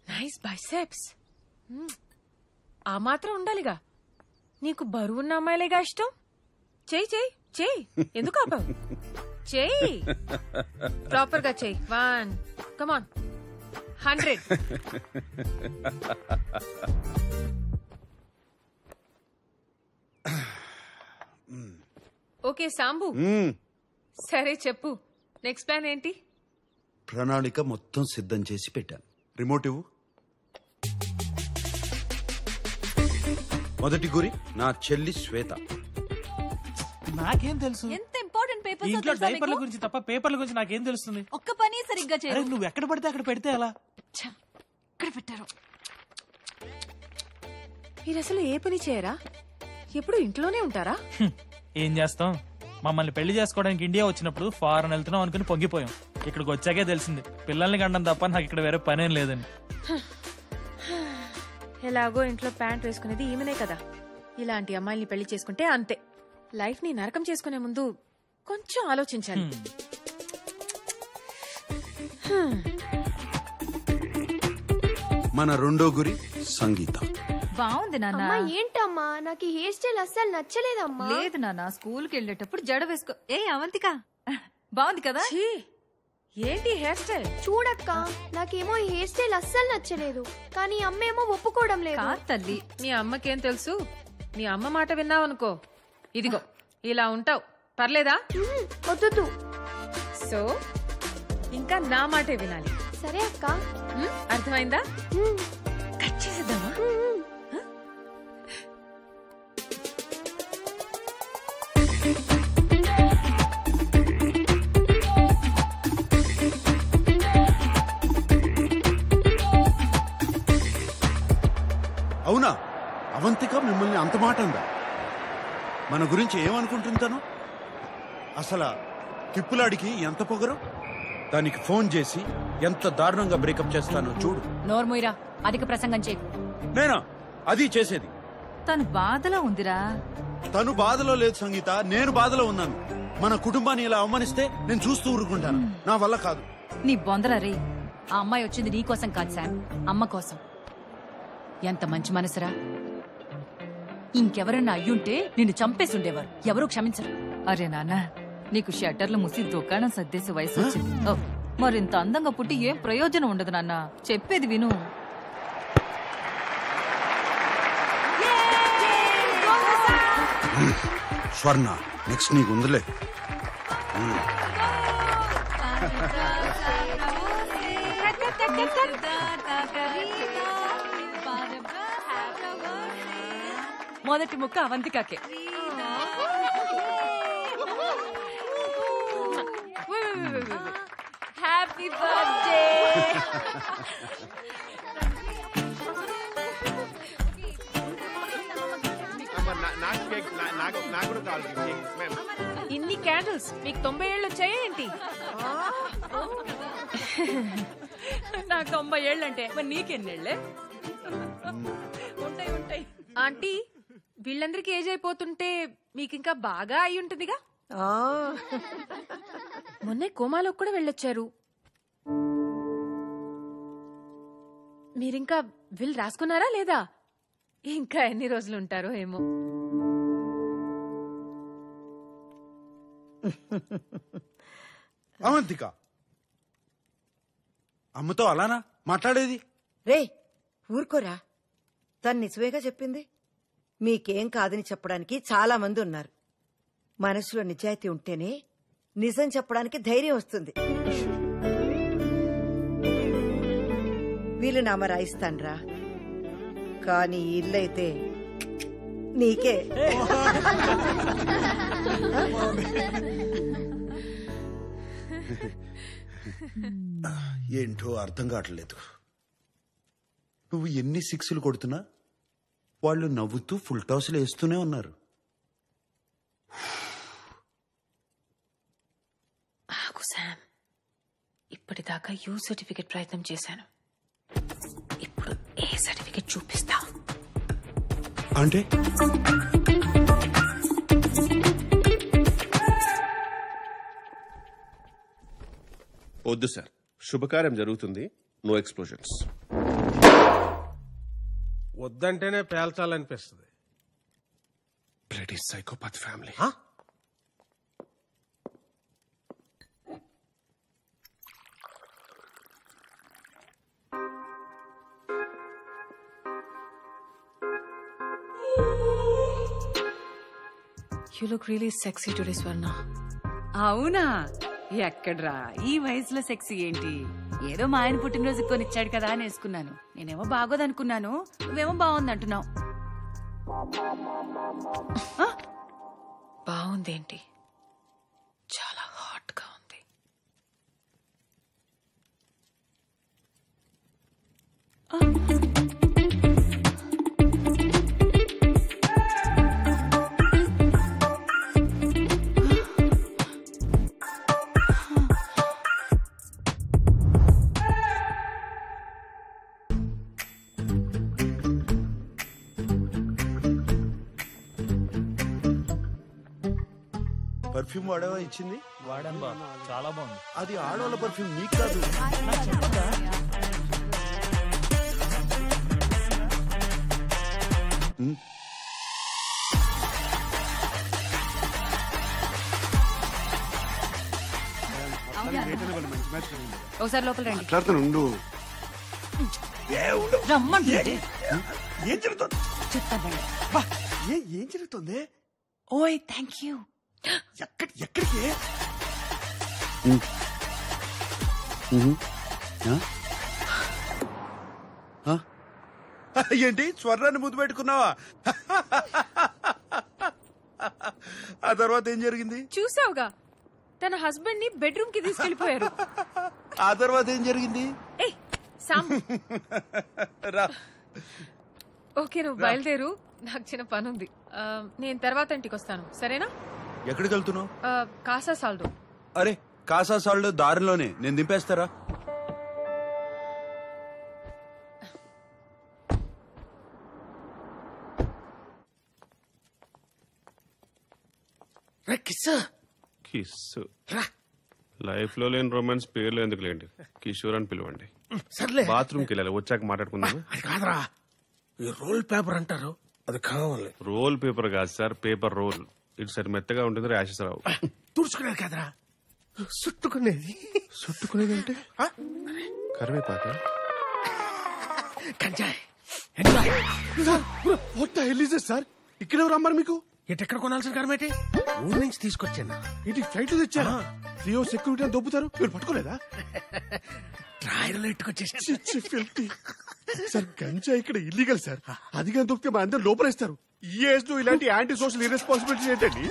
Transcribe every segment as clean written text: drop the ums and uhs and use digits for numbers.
Nice biceps. ఆ మాత్రం ఉండాలిగా. నీకు బరువున్న అమ్మాయిలేగా ఇష్టం. చెయ్యి చెయ్యి చెయ్యి, ఎందుకు ఆపావు? చెయ్యి, ప్రాపర్ గా చెయ్యి. 1 కమాన్ 100. ఓకే సాంబు, సరే చెప్పు, నెక్స్ట్ ప్లాన్ ఏంటి? ప్రణాళిక మొత్తం సిద్ధం చేసి పెట్టాను. రిమోట్ ఇవ్వు. మొదటి గురి నా చెల్లి శ్వేత. నాకేం తెలుసు? ఎంత ఇంపార్టెంట్ పేపర్స్ ఇంట్లో డైపర్ల గురించి తప్ప పేపర్ల గురించి నాకేం తెలుస్తుంది? ఒక్క పని సరిగ్గా అరే నువ్వు ఎక్కడ పడితే అక్కడ పెడితే ఎలా? ఇక్కడ పెట్టారు. మీరు అసలు ఏ పని చేయరా? ఎప్పుడు ఇంట్లోనే ఉంటారా? ఏం చేస్తాం, మమ్మల్ని పెళ్లి చేసుకోవడానికి ఇండియా వచ్చినప్పుడు ఫారెన్ వెళ్తున్నాం అనుకుని పొంగిపోయాం. ఇక్కడికి వచ్చాకే తెలిసింది పిల్లల్ని కండం తప్ప నాకు ఇక్కడ వేరే పనేం లేదని. ఎలాగో ఇంట్లో ప్యాంట్ వేసుకునేది ఈమెనే కదా. ఇలాంటి అమ్మాయిల్ని పెళ్లి చేసుకుంటే అంతే. లైఫ్ ని నరకం చేసుకునే ముందు కొంచెం ఆలోచించాలి. మన రెండో గురి సంగీత. బాగుంది నాన్న. ఏంటమ్మా నాకు ఈ హెయిర్ స్టైల్ అస్సలు నచ్చలేదమ్మా. లేదు నాన్న, స్కూల్ కి వెళ్ళేటప్పుడు జడ వేసుకో. ఏ అవంతిక, బాగుంది కదా? ఏంటి హెయిర్ స్టైల్? చూడక్క, నాకేమో ఈ హెయిర్ స్టైల్ అస్సలు నచ్చలేదు, కానీ అమ్మేమో ఒప్పుకోవడం లేదు. తల్లి, నీ అమ్మకేం తెలుసు? నీ అమ్మ మాట విన్నావనుకో, ఇదిగో ఇలా ఉంటావు. పర్లేదా? వద్దు. సో ఇంకా నా మాటే వినాలి. సరే అక్క. అర్థమైందా? కట్ చేసేద్దామా? అవునా? అవంతిక మిమ్మల్ని అంత మాట అందా? మన గురించి ఏమనుకుంటుంటాను? అసలు తిప్పులాడికి ఎంత పొగరు. దానికి ఫోన్ చేసి ఎంత దారుణంగా బ్రేకప్ చేస్తానో చూడు. నోర్మోయిరా, అధిక ప్రసంగం చేయకు. నేనా అది చేసేది? తను బాధలో ఉందిరా. తను బాధలో లేదు సంగీత, నేను బాధలో ఉన్నాను. మన కుటుంబాన్ని ఇలా అవమానిస్తే నేను చూస్తూ ఊరుకుంటాను. నా వల్ల కాదు. నీ బొందల రే. ఆ అమ్మాయి వచ్చింది నీ కోసం కాదు శామ్, అమ్మ కోసం. ఎంత మంచి మనసురా. ఇంకెవరన్నా అయ్యుంటే నిన్ను చంపేసి ఉండేవారు. ఎవరూ క్షమించరు. అరే నాన్న, నీకు షట్టర్లు ముసి దుకాణం సర్దేసే వయసు వచ్చింది. మరింత అందంగా పుట్టి ఏం ప్రయోజనం ఉండదు నాన్న. చెప్పేది విను. స్వర్ణ, నెక్స్ట్ నీకు ఉందిలే. మొదటి ముక్క అవంతికాకే. Happy birthday. ఇన్ని క్యాండిల్స్ మీకు 90 ఏళ్ళు వచ్చాయా ఏంటి? నాకు 90 ఏళ్ళంటే మరి నీకెన్నేళ్లే? ఉంటాయి ఉంటాయి. ఆంటీ, వీళ్ళందరికీ ఏజ్ అయిపోతుంటే మీకింకా బాగా అయి ఉంటుందిగా. మొన్నే కోమాలోకి కూడా వెళ్ళొచ్చారు. మీరింకా విల్ రాసుకున్నారా లేదా? ఇంకా ఎన్ని రోజులు ఉంటారో ఏమో. అవంతిక, అమ్మతో అలానా మాట్లాడేది? రే ఊరుకోరా, తను నిజమేగా చెప్పింది. మీకేం కాదని చెప్పడానికి చాలా మంది ఉన్నారు. మనసులో నిజాయితీ ఉంటేనే నిజం చెప్పడానికి ధైర్యం వస్తుంది. వీలునామా రాయిస్తాన్రా, కానీ ఇల్లైతే నీకే. ఏంటో అర్థం కావట్లేదు. నువ్వు ఎన్ని సిక్స్లు కొడుతున్నా వాళ్ళు నవ్వుతూ ఫుల్ టాస్లు వేస్తూనే ఉన్నారు. ఆగు శామ్, ఇప్పటిదాకా యూ సర్టిఫికెట్ ప్రయత్నం చేశాను. ఇప్పుడు ఏ సర్టిఫికెట్ చూపిస్తా? అంటే వద్దు సార్, శుభకార్యం జరుగుతుంది, నో ఎక్స్ప్లోజన్స్. వద్దంటేనే పేల్చాలనిపిస్తుంది. Bloody psychopath family. You look really sexy today, Swarna. అవునా? ఎక్కడ్రా ఈ వయసులో సెక్సీ ఏంటి? ఏదో మా ఆయన పుట్టినరోజు కొనిచ్చాడు కదా అని వేసుకున్నాను. నేనేమో బాగోదనుకున్నాను, నువ్వేమో బాగుందంటున్నావు. బాగుందేంటి? చాలా హాట్ గా ఉంది. పర్ఫ్యూమ్ వాడేవా ఇచ్చింది? వాడాను బా, చాలా బాగుంది. అది ఆడవాళ్ళ పర్ఫ్యూమ్, నీకు కాదు. ఒకసారి లోపల రండి. మాట్లాడుతాను. రమ్మంటే ఏం జరుగుతుంది? చెప్తాను. ఏం జరుగుతుంది? ఓయ్ థ్యాంక్ యూ. ఎక్కడికి? ఏంటి స్వర్ణాన్ని ముద్దు పెట్టుకున్నావా? ఆ తర్వాత ఏం జరిగింది? చూసావుగా, తన హస్బెండ్ ని బెడ్రూమ్ కి తీసుకెళ్లిపోయారు. ఆ తర్వాత ఏం జరిగింది? రా. ఓకే, నువ్వు బయలుదేరు, నాకు చిన్న పని ఉంది. నేను తర్వాత ఇంటికి వస్తాను, సరేనా? ఎక్కడికి వెళ్తున్నావు? కాసా సాల్డో. అరే, కాసా సాల్డో దారిలోనే, నేను దింపేస్తారా? కిస్ లైఫ్ లో లేని రొమాన్స్ పేర్లు ఎందుకు లేండి, కిషోర్ అని పిలవండి. సర్లే, బాత్రూమ్కి వెళ్ళాలి, వచ్చాక మాట్లాడుకుందాం. అది కాదురా, ఈ రోల్ పేపర్ అంటారు, అది కావాలి. రోల్ పేపర్ కాదు సార్, పేపర్ రోల్. ఇటు సరి మెత్తగా ఉంటుంది, ర్యాషెస్ రావు. తుడుచుకునేది కాదురా, చుట్టుకునేది. చుట్టుకునేది అంటే కరివేపాక, కంజాయ్. సార్ ఇక్కడ ఎవరు అమ్మారు మీకు? ఎక్కడ కొనాల్సిన కరమేటి? ఊరు నుంచి తీసుకొచ్చాను. ఇది ఫ్లైట్ తెచ్చారా? రియో సెక్యూరిటీ అని దొబ్బుతారు, మీరు పట్టుకోలేదా? ట్రాయర్లో ఎట్టుకొచ్చేసి. సార్ గంజా ఇక్కడ ఇల్లీగల్ సార్, అది కానీ దొరికితే మా అందరు లోపలేస్తారు. ఈ ఏజ్ లో ఇలాంటి యాంటీ సోషల్ ఇర్రెస్పాన్సిబిలిటీ ఏంటండి?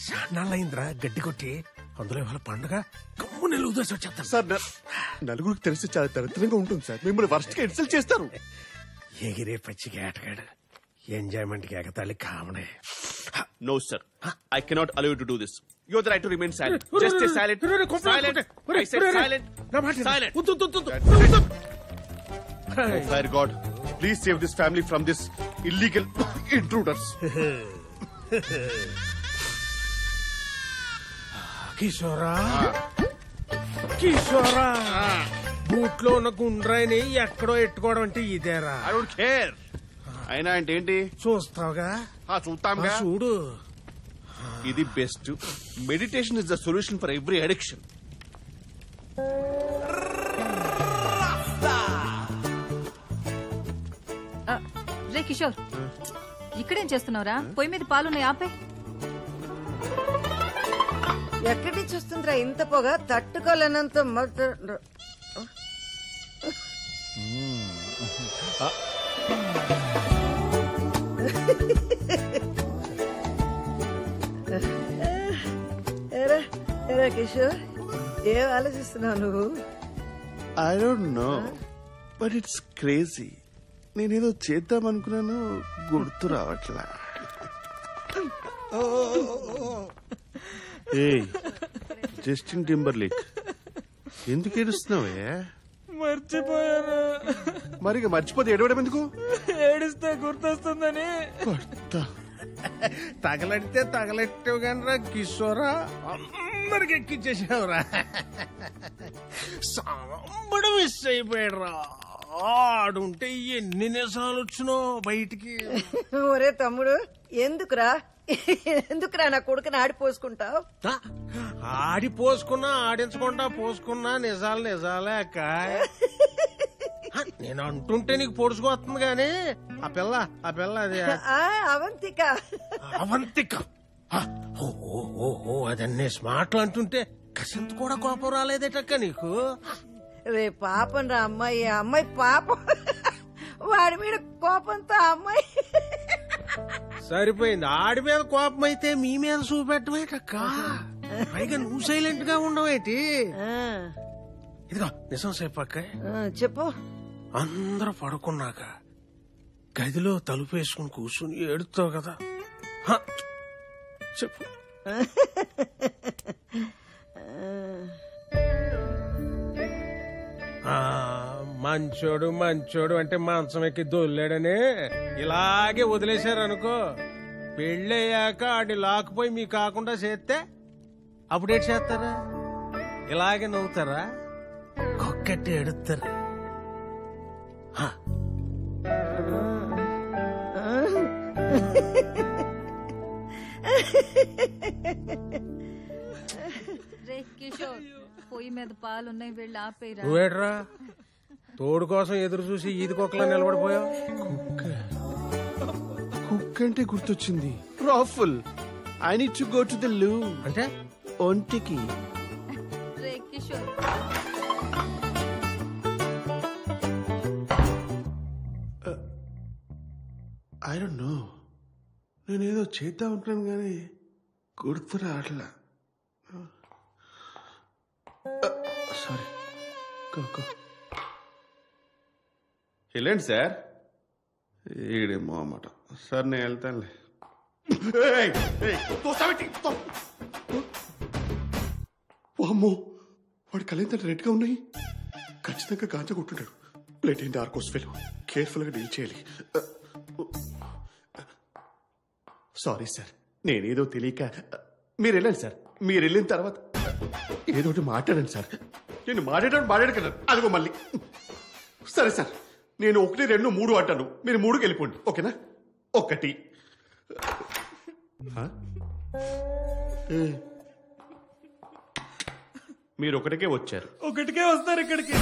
చాన్నాళ్ళయిందిరా గడ్డి కొట్టి, అందులో ఇవాళ పండుగ కమ్ము నెల్లు ఉదర్సి వచ్చేస్తాను సార్. నలుగురికి తెలిసి చాలా దరిద్రంగా ఉంటుంది సార్, మిమ్మల్ని వర్స్ట్ గా ఇన్సల్ట్ చేస్తారు. ఎగిరే పచ్చికి ఆటగాడు, ఎంజాయ్మెంట్ కి ఎగతాళి కామనే. No sir, I cannot allow you to do this. You have the right to remain silent. Just stay silent. Silent. I said silent. Silent. Oh fire God, please save this family from this illegal intruders. కిషోరా, కిషోరా, బూట్లో ఉన్న గుండ్రాయిని ఎక్కడో ఎట్టుకోవడం అంటే ఇదేరా? I don't care. అయినా అంటే ఏంటి? చూస్తావుగా? చూస్తాంగా. చూడు, ఇది best. Meditation is the solution for every addiction. రే కిషోర్, ఇక్కడేం చేస్తున్నావురా? పొయ్యి మీద పాలున్నాయి, ఆపే. ఎక్కడి నుంచి వస్తుందిరా ఇంత పొగ? తట్టుకోలేనంత ఎరా కిషోర్, ఏం ఆలోచిస్తున్నావు నువ్వు? I don't know but it's crazy. నేనేదో చేద్దాం అనుకున్నాను, గుర్తు రావట్లా. ఏయ్ జస్టిన్ టింబర్లేక్, ఎందుకు ఏడుస్తున్నావే? మర్చిపోయాను. మరి మర్చిపోతే ఏడవడం ఎందుకు? ఏడిస్తే గుర్తొస్తుందని. తగలడితే తగలెట్టావు కానీ రా కిషోరా, అందరికి ఎక్కిచ్చేసావురా. సాంబడు మిస్ అయిపోయాడు రా. ఆడుంటే ఎన్ని నిజాలు వచ్చినో బయటికి. ఒరే తమ్ముడు, ఎందుకురా నా కొడుకుని ఆడిపోసుకుంటావు? ఆడి పోసుకున్నా ఆడించకుండా పోసుకున్నా నిజాలు నిజాలే అక్క. నేను అంటుంటే నీకు పొడుచుకొస్తుంది గాని ఆ పిల్ల అది అవంతిక. అవంతిక ఓ అదన్నీ స్మార్ట్లు అంటుంటే కసింత కూడా కోపం రాలేదేటక్క నీకు? రే పాపం రా అమ్మాయి పాపం. వాడి మీద కోపంతో అమ్మాయి సరిపోయింది. ఆడి మీద కోపం అయితే మీ మీద చూపెట్టమేటక్క. పైగా నువ్వు సైలెంట్ గా ఉండవేటి? ఇదిగో నిజం చెప్పక్క. చెప్పు. అందరూ పడుకున్నాక గదిలో తలుపేసుకుని కూర్చుని ఏడుతావు కదా, చెప్పు. మంచోడు అంటే మంచం ఎక్కి దొల్లాడనే ఇలాగే వదిలేశారనుకో, పెళ్ళయ్యాక ఆడి లాక్కుపోయి మీ కాకుండా చేస్తే అప్పుడేటి చేస్తారా? ఇలాగే నవ్వుతారా? కొక్కట్టి ఎడుతారు. పొయ్యి మీద పాలున్నాయి, వెళ్ళి ఆపేరా. నువ్వేట్రా తోడు కోసం ఎదురు చూసి ఈది కొక్కలా నిలబడిపోయావు? కుక్ అంటే గుర్తొచ్చింది. రాఫుల్, I need to go to the loo. అంటే ఒంటికి. కిషోర్ ఐ డోంట్ నో, నేనేదో చేద్దాం అనుకున్నాను కానీ గుర్తు రావట్లా. సారీ. వెళ్ళండి సార్. ఈడేమో అన్నమాట. సార్ నేను వెళ్తానులే. అమ్మో, వాడి కళ్ళెంత రెడ్ గా ఉన్నాయి. ఖచ్చితంగా గాంజా కొట్టుంటాడు. ప్లేట్ ఏంటి ఆర్కోస్ ఫెలో, కేర్ఫుల్ గా డీల్ చేయాలి. సారీ సార్, నేనేదో తెలియక. మీరు వెళ్ళండి సార్. మీరు వెళ్ళిన తర్వాత ఏదో ఒకటి మాట్లాడండి సార్. నేను మాట్లాడకన్నాను, అదిగో మళ్ళీ. సరే సార్, నేను 1, 2, 3 అంటాను, మీరు 3కి వెళ్ళిపోండి, ఓకేనా? 1. మీరు 1కే వచ్చారు. 1కే వస్తారు ఇక్కడికి.